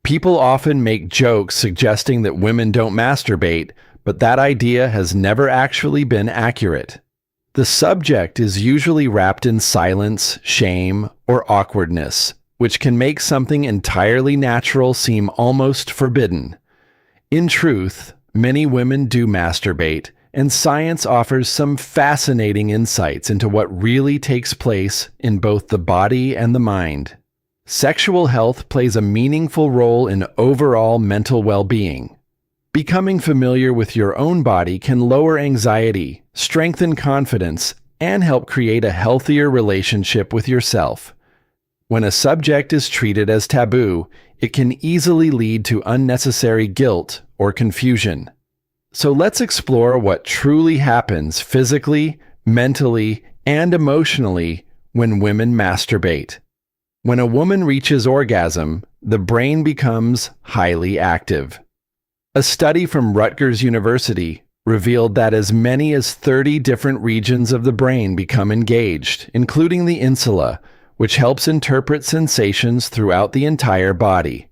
People often make jokes suggesting that women don't masturbate, but that idea has never actually been accurate. The subject is usually wrapped in silence, shame, or awkwardness, which can make something entirely natural seem almost forbidden. In truth, many women do masturbate, and science offers some fascinating insights into what really takes place in both the body and the mind. Sexual health plays a meaningful role in overall mental well-being. Becoming familiar with your own body can lower anxiety, strengthen confidence, and help create a healthier relationship with yourself. When a subject is treated as taboo, it can easily lead to unnecessary guilt or confusion. So let's explore what truly happens physically, mentally, and emotionally when women masturbate. When a woman reaches orgasm, the brain becomes highly active. A study from Rutgers University revealed that as many as 30 different regions of the brain become engaged, including the insula, which helps interpret sensations throughout the entire body.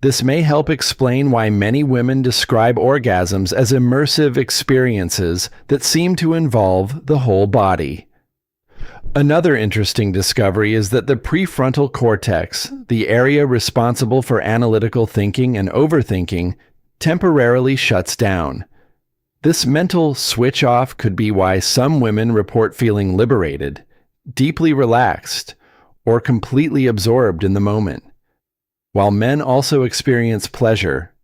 This may help explain why many women describe orgasms as immersive experiences that seem to involve the whole body. Another interesting discovery is that the prefrontal cortex, the area responsible for analytical thinking and overthinking, temporarily shuts down. This mental switch off could be why some women report feeling liberated, deeply relaxed, or completely absorbed in the moment. While men also experience pleasure,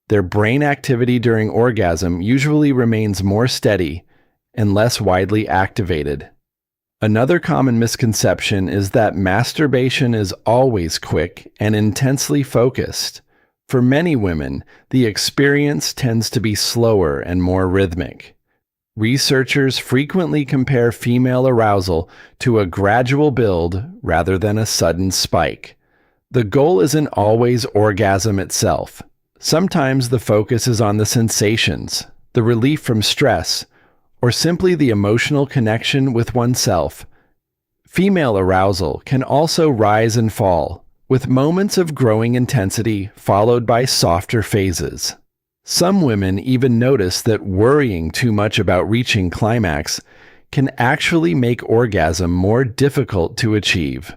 their brain activity during orgasm usually remains more steady and less widely activated. Another common misconception is that masturbation is always quick and intensely focused. For many women, the experience tends to be slower and more rhythmic. Researchers frequently compare female arousal to a gradual build rather than a sudden spike. The goal isn't always orgasm itself. Sometimes the focus is on the sensations, the relief from stress, or simply the emotional connection with oneself. Female arousal can also rise and fall, with moments of growing intensity followed by softer phases. Some women even notice that worrying too much about reaching climax can actually make orgasm more difficult to achieve.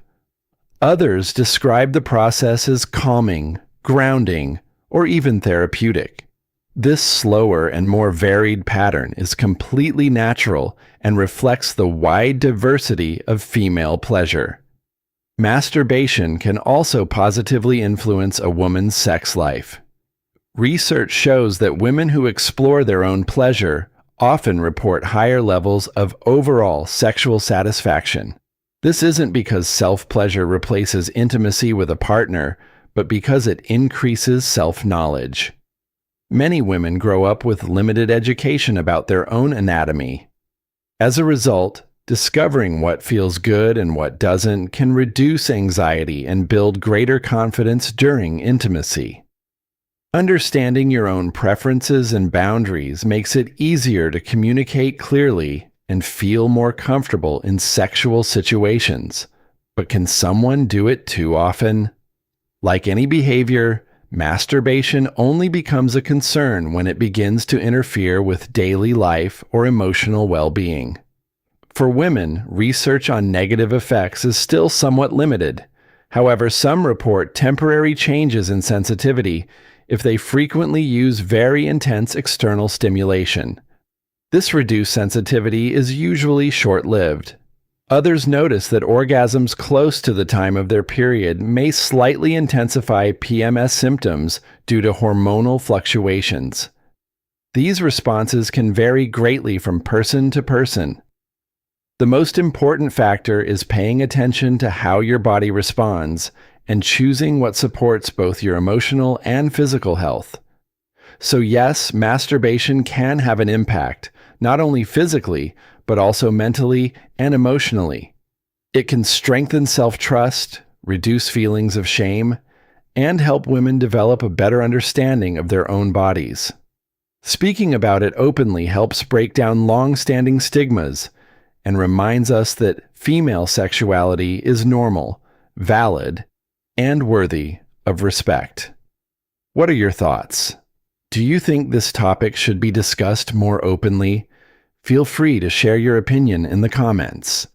Others describe the process as calming, grounding, or even therapeutic. This slower and more varied pattern is completely natural and reflects the wide diversity of female pleasure. Masturbation can also positively influence a woman's sex life. Research shows that women who explore their own pleasure often report higher levels of overall sexual satisfaction. This isn't because self-pleasure replaces intimacy with a partner, but because it increases self-knowledge. Many women grow up with limited education about their own anatomy. As a result, discovering what feels good and what doesn't can reduce anxiety and build greater confidence during intimacy. Understanding your own preferences and boundaries makes it easier to communicate clearly and feel more comfortable in sexual situations. But can someone do it too often? Like any behavior, masturbation only becomes a concern when it begins to interfere with daily life or emotional well-being. For women, research on negative effects is still somewhat limited. However, some report temporary changes in sensitivity if they frequently use very intense external stimulation. This reduced sensitivity is usually short-lived. Others notice that orgasms close to the time of their period may slightly intensify PMS symptoms due to hormonal fluctuations. These responses can vary greatly from person to person. The most important factor is paying attention to how your body responds and choosing what supports both your emotional and physical health. So yes, masturbation can have an impact, not only physically, but also mentally and emotionally. It can strengthen self-trust, reduce feelings of shame, and help women develop a better understanding of their own bodies. Speaking about it openly helps break down long-standing stigmas and reminds us that female sexuality is normal, valid, and worthy of respect. What are your thoughts? Do you think this topic should be discussed more openly? Feel free to share your opinion in the comments.